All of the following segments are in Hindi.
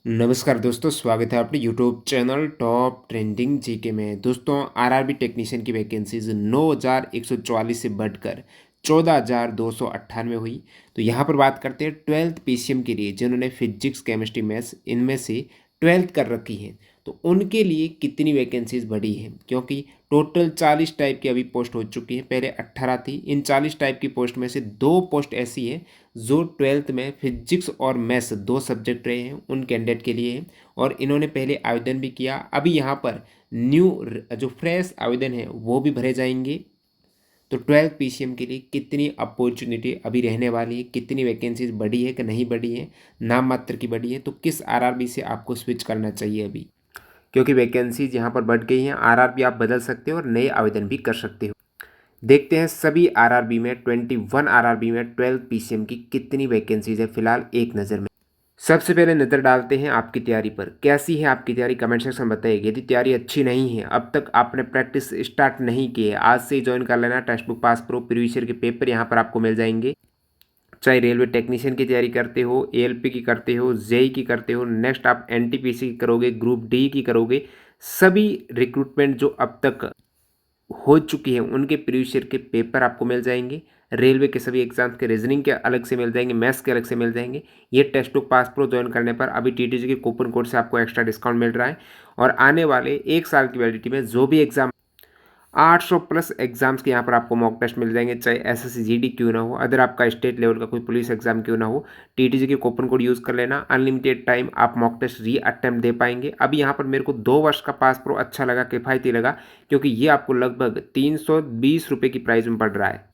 नमस्कार दोस्तों, स्वागत है अपने YouTube channel top trending GK में। दोस्तों, आरआरबी टेक्नीशियन की वैकेंसीज 9,144 से बढ़कर 14,298 हुई। तो यहाँ पर बात करते हैं ट्वेल्थ पीसीएम के लिए, जिन्होंने फिजिक्स केमिस्ट्री मैथ्स इनमें से ट्वेल्थ कर रखी है। तो उनके लिए कितनी वैकेंसीज बढ़ी है, क्योंकि टोटल 40 टाइप की अभी पोस्ट हो चुकी है, पहले 18 थी। इन 40 टाइप की पोस्ट में से दो पोस्ट ऐसी है जो ट्वेल्थ में फिजिक्स और मैथ्स दो सब्जेक्ट रहे हैं उन कैंडिडेट के लिए है, और इन्होंने पहले आवेदन भी किया। अभी यहाँ पर न्यू जो फ्रेश आवेदन है वो भी भरे जाएंगे। तो ट्वेल्थ पीसीएम के लिए कितनी अपॉर्चुनिटी अभी रहने वाली है, कितनी वैकेंसीज बढ़ी है कि नहीं बढ़ी है, नाम मात्र की बढ़ी है, तो किस आरआरबी से आपको स्विच करना चाहिए अभी, क्योंकि वैकेंसीज यहाँ पर बढ़ गई हैं। आरआरबी आप बदल सकते हो और नए आवेदन भी कर सकते हो। देखते हैं सभी आरआरबी में 21 आरआरबी में 12 पीसीएम की कितनी वैकेंसीज है फिलहाल एक नज़र में। सबसे पहले नज़र डालते हैं आपकी तैयारी पर। कैसी है आपकी तैयारी, कमेंट सेक्शन में बताइए। यदि तैयारी अच्छी नहीं है, अब तक आपने प्रैक्टिस स्टार्ट नहीं की है, आज से ही ज्वाइन कर लेना। Text book, pass pro, previous year के पेपर यहाँ पर आपको मिल जाएंगे। चाहे रेलवे टेक्नीशियन की तैयारी करते हो, एएलपी की करते हो, जेई की करते हो, नेक्स्ट आप एनटीपीसी की करोगे, ग्रुप डी की करोगे, सभी रिक्रूटमेंट जो अब तक हो चुकी है उनके प्रीवियस ईयर के पेपर आपको मिल जाएंगे। रेलवे के सभी एग्जाम्स के रीजनिंग के अलग से मिल जाएंगे, मैथ्स के अलग से मिल जाएंगे। ये test book, pass pro join करने पर अभी टीटीजी के कूपन कोड से आपको एक्स्ट्रा डिस्काउंट मिल रहा है। और आने वाले एक साल की वैलिडिटी में जो भी एग्जाम 800 प्लस एग्जाम्स के यहाँ पर आपको मॉक टेस्ट मिल जाएंगे, चाहे एसएससी जीडी क्यों ना हो, अदर आपका स्टेट लेवल का कोई पुलिस एग्जाम क्यों ना हो। टीटीजी के कूपन कोड यूज़ कर लेना, अनलिमिटेड टाइम आप मॉक टेस्ट री अटेम्प्ट दे पाएंगे। अभी यहाँ पर मेरे को 2 वर्ष का पास प्रो अच्छा लगा, किफ़ायती लगा, क्योंकि ये आपको लगभग 320 रुपये की प्राइस में पड़ रहा है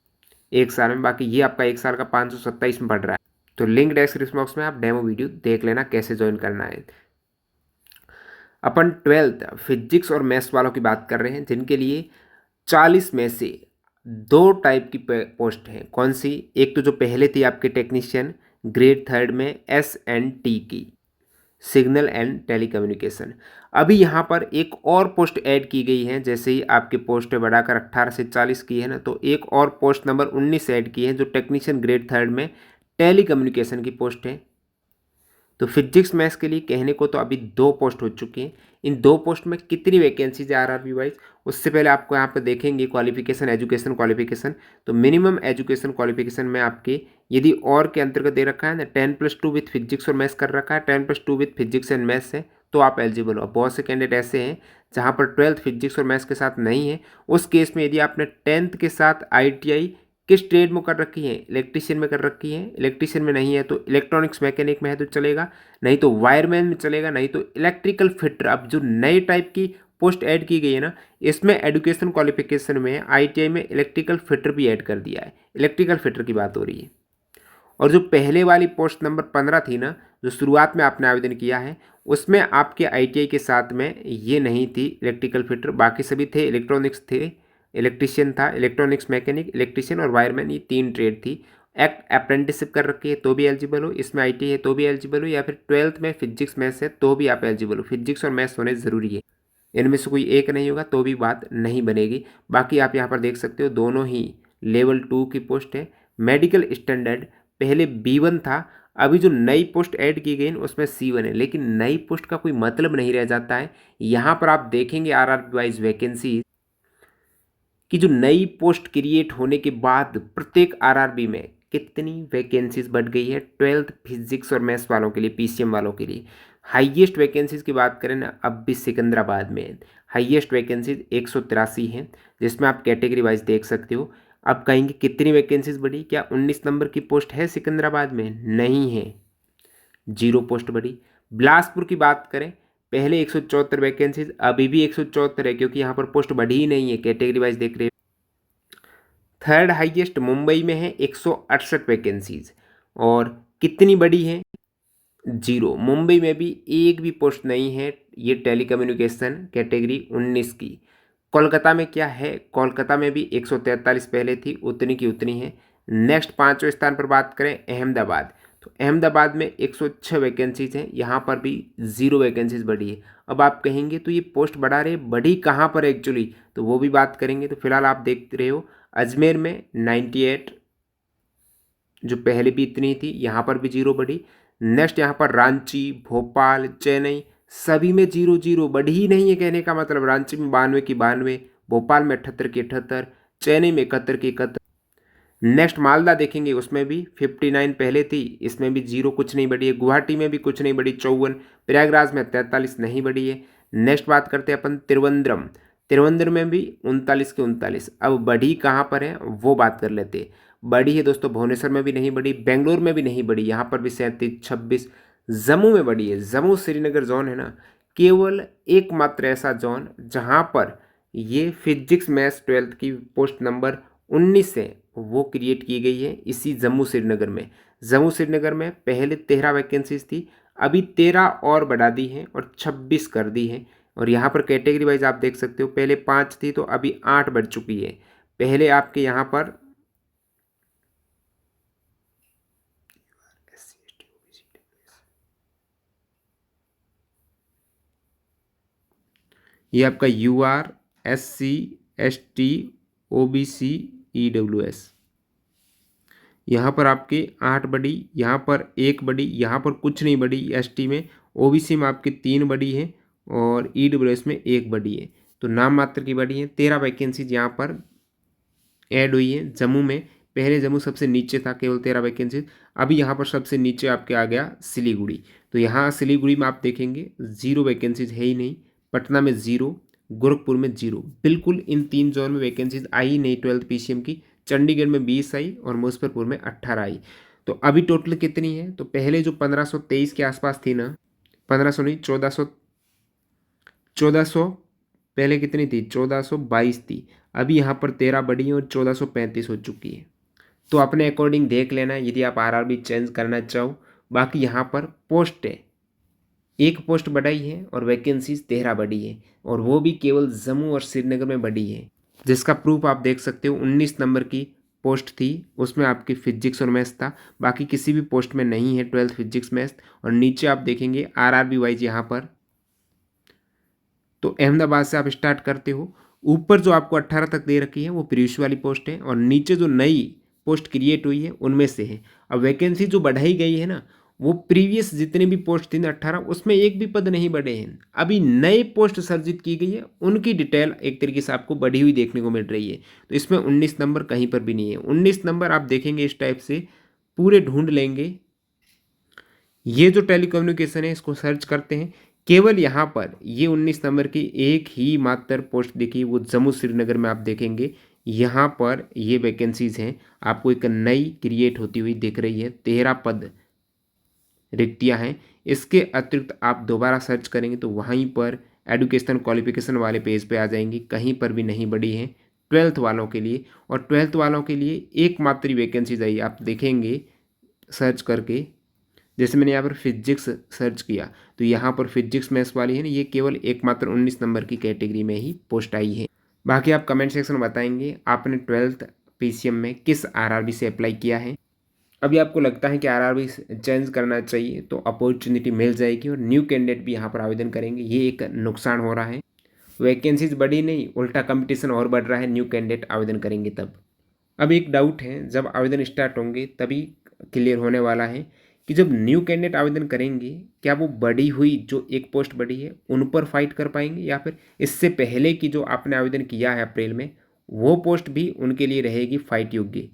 एक साल में। बाकी ये आपका एक साल का 527 में पड़ रहा है। तो लिंक डिस्क्रिप्शन बॉक्स में आप डेमो वीडियो देख लेना कैसे ज्वाइन करना है। अपन ट्वेल्थ फिजिक्स और मैथ्स वालों की बात कर रहे हैं, जिनके लिए 40 में से दो टाइप की पोस्ट हैं। कौन सी? एक तो जो पहले थी आपके टेक्नीशियन ग्रेड थर्ड में SNT की, सिग्नल एंड टेलीकम्युनिकेशन। अभी यहाँ पर एक और पोस्ट ऐड की गई है। जैसे ही आपके पोस्ट बढ़ाकर 18 से 40 की है ना, तो एक और पोस्ट नंबर 19 ऐड की है, जो टेक्नीशियन ग्रेड थर्ड में टेलीकम्युनिकेशन की पोस्ट है। तो फिजिक्स मैथ्स के लिए कहने को तो अभी दो पोस्ट हो चुकी हैं। इन दो पोस्ट में कितनी वैकेंसीज है आरआरबी वाइज, उससे पहले आपको यहाँ पर देखेंगे क्वालिफिकेशन, एजुकेशन क्वालिफिकेशन। तो मिनिमम एजुकेशन क्वालिफिकेशन में आपके यदि और के अंतर्गत दे रखा है ना, 10+2 विथ फिजिक्स और मैथ्स कर रखा है, 10+2 विथ फिजिक्स एंड मैथ्स है, तो आप एलिजिबल हो। बहुत से कैंडिडेट ऐसे हैं जहाँ पर ट्वेल्थ फिजिक्स और मैथ्स के साथ नहीं है। उस केस में यदि आपने 10th के साथ ITI किस ट्रेड में कर रखी है, इलेक्ट्रीशियन में कर रखी है, इलेक्ट्रीशियन में नहीं है तो इलेक्ट्रॉनिक्स मैकेनिक में है तो चलेगा, नहीं तो वायरमैन में चलेगा, नहीं तो इलेक्ट्रिकल फिटर। अब जो नए टाइप की पोस्ट ऐड की गई है ना, इसमें एजुकेशन क्वालिफिकेशन में ITI में इलेक्ट्रिकल फिटर भी ऐड कर दिया है। इलेक्ट्रिकल फिटर की बात हो रही है। और जो पहले वाली पोस्ट नंबर 15 थी ना, जो शुरुआत में आपने आवेदन किया है, उसमें आपके ITI के साथ में ये नहीं थी इलेक्ट्रिकल फिटर, बाकी सभी थे। इलेक्ट्रॉनिक्स थे, इलेक्ट्रिशियन था, इलेक्ट्रॉनिक्स मैकेनिक, इलेक्ट्रिशियन और वायरमैन, ये 3 ट्रेड थी। एक्ट अप्रेंटिसशिप कर रखी है तो भी एलिजिबल हो, इसमें ITI है तो भी एलिजिबल हो, या फिर ट्वेल्थ में फिजिक्स मैथ्स है तो भी आप एलिजिबल हो। फिजिक्स और मैथ्स होने ज़रूरी है, इनमें से कोई एक नहीं होगा तो भी बात नहीं बनेगी। बाकी आप यहाँ पर देख सकते हो दोनों ही लेवल 2 की पोस्ट है। मेडिकल स्टैंडर्ड पहले B1 था, अभी जो नई पोस्ट ऐड की गई उसमें C1 है, लेकिन नई पोस्ट का कोई मतलब नहीं रह जाता है। यहाँ पर आप देखेंगे आरआरबी वाइज वैकेंसी कि जो नई पोस्ट क्रिएट होने के बाद प्रत्येक आरआरबी में कितनी वैकेंसीज बढ़ गई है ट्वेल्थ फिजिक्स और मैथ्स वालों के लिए, पीसीएम वालों के लिए। हाईएस्ट वैकेंसीज की बात करें ना, अब भी सिकंदराबाद में हाईएस्ट वैकेंसीज 183 हैं, जिसमें आप कैटेगरी वाइज देख सकते हो। अब कहेंगे कितनी वैकेंसीज बढ़ी, क्या 19 नंबर की पोस्ट है सिकंदराबाद में? नहीं है, 0 पोस्ट बढ़ी। बिलासपुर की बात करें, पहले 174 वैकेंसीज, अभी भी 174 है, क्योंकि यहाँ पर पोस्ट बढ़ी ही नहीं है। कैटेगरी वाइज देख रहे हो, थर्ड हाईएस्ट मुंबई में है 168 वैकेंसीज। और कितनी बड़ी है? 0। मुंबई में भी एक भी पोस्ट नहीं है ये टेलीकम्युनिकेशन कैटेगरी 19 की। कोलकाता में क्या है? कोलकाता में भी 143 पहले थी, उतनी की उतनी है। नेक्स्ट 5वें स्थान पर बात करें अहमदाबाद, तो अहमदाबाद में 106 वैकेंसीज हैं, यहाँ पर भी 0 वैकेंसीज बढ़ी है। अब आप कहेंगे तो ये पोस्ट बढ़ा रहे, बढ़ी कहाँ पर एक्चुअली, तो वो भी बात करेंगे। तो फिलहाल आप देख रहे हो अजमेर में 98, जो पहले भी इतनी थी, यहाँ पर भी 0 बढ़ी। नेक्स्ट यहाँ पर रांची, भोपाल, चेन्नई सभी में 0-0 बढ़ी ही नहीं है। कहने का मतलब रांची में 92 की 92, भोपाल में 78 की 78, चेन्नई में 71 की 71। नेक्स्ट मालदा देखेंगे, उसमें भी 59 पहले थी, इसमें भी 0 कुछ नहीं बढ़ी है। गुवाहाटी में भी कुछ नहीं बढ़ी 54, प्रयागराज में 43 नहीं बढ़ी है। नेक्स्ट बात करते हैं अपन त्रिवेंद्रम, त्रिवेंद्रम में भी 39 के 39। अब बढ़ी कहाँ पर है वो बात कर लेते हैं। बढ़ी है दोस्तों भुवनेश्वर में भी नहीं बढ़ी, बेंगलोर में भी नहीं बढ़ी, यहाँ पर भी 37 26। जम्मू में बढ़ी है, जम्मू श्रीनगर जोन है ना, केवल एकमात्र ऐसा जोन जहाँ पर ये फिजिक्स मैथ्स 12th की पोस्ट नंबर 19 है वो क्रिएट की गई है इसी जम्मू श्रीनगर में। जम्मू श्रीनगर में पहले 13 वैकेंसीज थी, अभी 13 और बढ़ा दी हैं और 26 कर दी है। और यहाँ पर कैटेगरी वाइज आप देख सकते हो, पहले 5 थी तो अभी 8 बढ़ चुकी है। पहले आपके यहाँ पर ये आपका UR SC ST OBC EWS, यहाँ पर आपके 8 बढ़ी, यहाँ पर 1 बढ़ी, यहाँ पर कुछ नहीं बढ़ी। ST में, OBC में आपकी 3 बढ़ी है और EWS में 1 बढ़ी है। तो नाम मात्र की बढ़ी है। 13 वैकेंसीज यहाँ पर ऐड हुई है। जम्मू में पहले जम्मू सबसे नीचे था, केवल 13 वैकेंसीज। अभी यहाँ पर सबसे नीचे आपके आ गया सिलीगुड़ी। तो यहाँ सिलीगुड़ी में आप देखेंगे 0 वैकेंसीज है ही नहीं, पटना में 0, गोरखपुर में 0, बिल्कुल इन 3 जोन में वैकेंसीज आई ही नहीं 12th PCM की। चंडीगढ़ में 20 आई और मुजफ्फरपुर में 18 आई। तो अभी टोटल कितनी है, तो पहले जो 1523 के आसपास थी ना, 1500 नहीं 1400 पहले कितनी थी, 1422 थी। अभी यहाँ पर 13 बढ़ी है और 1435 हो चुकी है। तो अपने अकॉर्डिंग देख लेना यदि आप RRB चेंज करना चाहो। बाकी यहाँ पर पोस्ट है, 1 पोस्ट बढ़ाई है और वैकेंसीज 13 बढ़ी है, और वो भी केवल जम्मू और श्रीनगर में बढ़ी है। जिसका प्रूफ आप देख सकते हो, 19 नंबर की पोस्ट थी, उसमें आपकी फिजिक्स और मैथ्स था, बाकी किसी भी पोस्ट में नहीं है 12th फिजिक्स मैथ्स। और नीचे आप देखेंगे RRB वाइज यहाँ पर, तो अहमदाबाद से आप स्टार्ट करते हो। ऊपर जो आपको 18 तक दे रखी है वो प्रीवियस वाली पोस्ट है, और नीचे जो नई पोस्ट क्रिएट हुई है उनमें से है। अब वैकेंसी जो बढ़ाई गई है ना, वो प्रीवियस जितने भी पोस्ट थी ना 18, उसमें एक भी पद नहीं बढ़े हैं। अभी नए पोस्ट सर्जित की गई है, उनकी डिटेल एक तरीके से आपको बढ़ी हुई देखने को मिल रही है। तो इसमें 19 नंबर कहीं पर भी नहीं है। 19 नंबर आप देखेंगे इस टाइप से पूरे ढूंढ लेंगे। ये जो टेलीकम्युनिकेशन है इसको सर्च करते हैं, केवल यहाँ पर ये 19 नंबर की एक ही मात्र पोस्ट दिखी, वो जम्मू श्रीनगर में आप देखेंगे यहाँ पर ये वैकेंसीज हैं, आपको एक नई क्रिएट होती हुई दिख रही है। 13 पद रिक्तियाँ हैं। इसके अतिरिक्त आप दोबारा सर्च करेंगे तो वहीं पर एजुकेशन क्वालिफिकेशन वाले पेज पे आ जाएंगी, कहीं पर भी नहीं बढ़ी है 12th वालों के लिए। और 12th वालों के लिए एकमात्र वैकेंसीज आई, आप देखेंगे सर्च करके। जैसे मैंने यहाँ पर फिजिक्स सर्च किया तो यहाँ पर फिजिक्स मैथ्स वाली है ना, ये केवल एकमात्र 19 नंबर की कैटेगरी में ही पोस्ट आई है। बाकी आप कमेंट सेक्शन में बताएंगे आपने 12th PCM में किस RRB से अप्लाई किया है। अभी आपको लगता है कि RRB चेंज करना चाहिए तो अपॉर्चुनिटी मिल जाएगी, और न्यू कैंडिडेट भी यहाँ पर आवेदन करेंगे, ये एक नुकसान हो रहा है। वैकेंसीज बढ़ी नहीं, उल्टा कंपटीशन और बढ़ रहा है, न्यू कैंडिडेट आवेदन करेंगे तब। अब एक डाउट है, जब आवेदन स्टार्ट होंगे तभी क्लियर होने वाला है कि जब न्यू कैंडिडेट आवेदन करेंगे क्या वो बढ़ी हुई जो एक पोस्ट बढ़ी है उन पर फाइट कर पाएंगे, या फिर इससे पहले की जो आपने आवेदन किया है अप्रैल में वो पोस्ट भी उनके लिए रहेगी फाइट योग्य,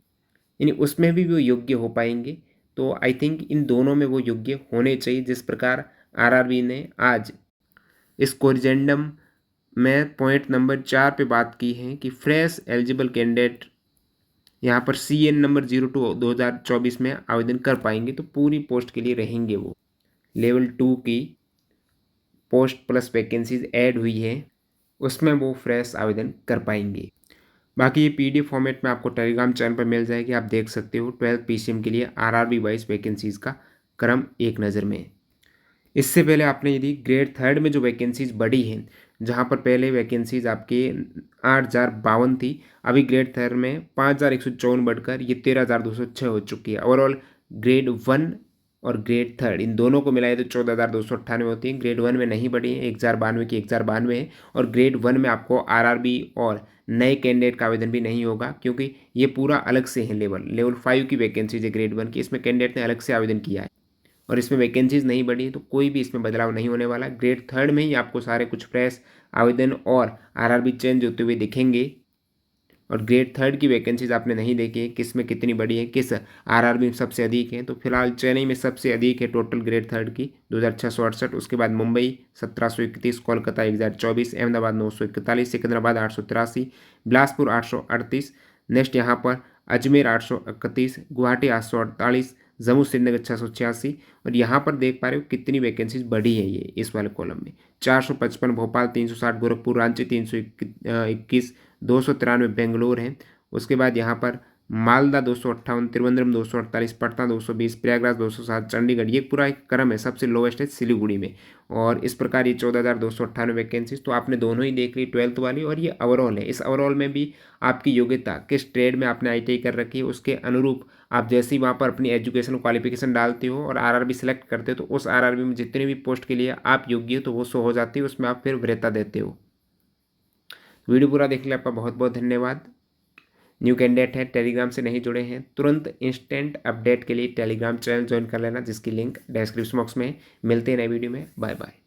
यानी उसमें भी वो योग्य हो पाएंगे। तो आई थिंक इन दोनों में वो योग्य होने चाहिए। जिस प्रकार RRB ने आज इस कोरिजेंडम में पॉइंट नंबर 4 पे बात की है कि फ्रेश एलिजिबल कैंडिडेट यहाँ पर CN नंबर 02/2024 में आवेदन कर पाएंगे, तो पूरी पोस्ट के लिए रहेंगे। वो लेवल 2 की पोस्ट प्लस वैकेंसीज ऐड हुई है, उसमें वो फ्रेश आवेदन कर पाएंगे। बाकी ये PDF फॉर्मेट में आपको टेलीग्राम चैनल पर मिल जाएगी, आप देख सकते हो 12th PCM के लिए RRB वाइज वैकेंसीज का क्रम एक नज़र में। इससे पहले आपने यदि ग्रेड 3 में जो वैकेंसीज बढ़ी हैं, जहाँ पर पहले वैकेंसीज आपके 8052 थी, अभी ग्रेड 3 में 5154 बढ़कर ये 13206 हो चुकी है। ओवरऑल ग्रेड 1 और ग्रेड 3 इन दोनों को मिलाए तो 14298 होती है। ग्रेड 1 में नहीं बढ़ी है, 1092 की 1092 है। और ग्रेड 1 में आपको RRB और नए कैंडिडेट का आवेदन भी नहीं होगा, क्योंकि ये पूरा अलग से है। लेवल 5 की वैकेंसीज है ग्रेड 1 की, इसमें कैंडिडेट ने अलग से आवेदन किया है। और इसमें वैकेंसीज नहीं बढ़ी है तो कोई भी इसमें बदलाव नहीं होने वाला। ग्रेड थर्ड में ही आपको सारे कुछ फ्रेश आवेदन और आरआरबी चेंज होते हुए दिखेंगे। और ग्रेड थर्ड की वैकेंसीज आपने नहीं देखी है, किस में कितनी बड़ी है, किस आरआरबी में सबसे अधिक है। तो फिलहाल चेन्नई में सबसे अधिक है टोटल ग्रेड थर्ड की 2668, उसके बाद मुंबई 1731, कोलकाता 1024, अहमदाबाद 941, सिकंदराबाद 883, बिलासपुर 838, नेक्स्ट यहाँ पर अजमेर 831, गुवाहाटी 848, जम्मू श्रीनगर 686। और यहाँ पर देख पा रहे हो कितनी वैकेंसीज बढ़ी है ये इस वाले कॉलम में। 455 भोपाल, 360 गोरखपुर, रांची 321, 293 बेंगलोर है। उसके बाद यहाँ पर मालदा 258, त्रिवेंद्रम 248, पटना 220, प्रयागराज 207, चंडीगढ़, ये पूरा एक क्रम है। सबसे लोवेस्ट है सिलीगुड़ी में। और इस प्रकार ये 14,298 वैकेंसीज तो आपने दोनों ही देख ली, 12th वाली और ये ओवरऑल है। इस ओवरऑल में भी आपकी योग्यता किस ट्रेड में आपने आईटीआई कर रखी है उसके अनुरूप आप जैसे ही वहाँ पर अपनी एजुकेशन क्वालिफिकेशन डालते हो और आरआरबी सेलेक्ट करते हो तो उस आरआरबी में जितने भी पोस्ट के लिए आप योग्य हो तो वो शो हो जाती है, उसमें आप फिर वरीयता देते हो। वीडियो पूरा देखने के लिए आपका बहुत बहुत धन्यवाद। न्यू कैंडिडेट है, टेलीग्राम से नहीं जुड़े हैं, तुरंत इंस्टेंट अपडेट के लिए टेलीग्राम चैनल ज्वाइन कर लेना, जिसकी लिंक डिस्क्रिप्शन बॉक्स में है। मिलते हैं नए वीडियो में, बाय बाय।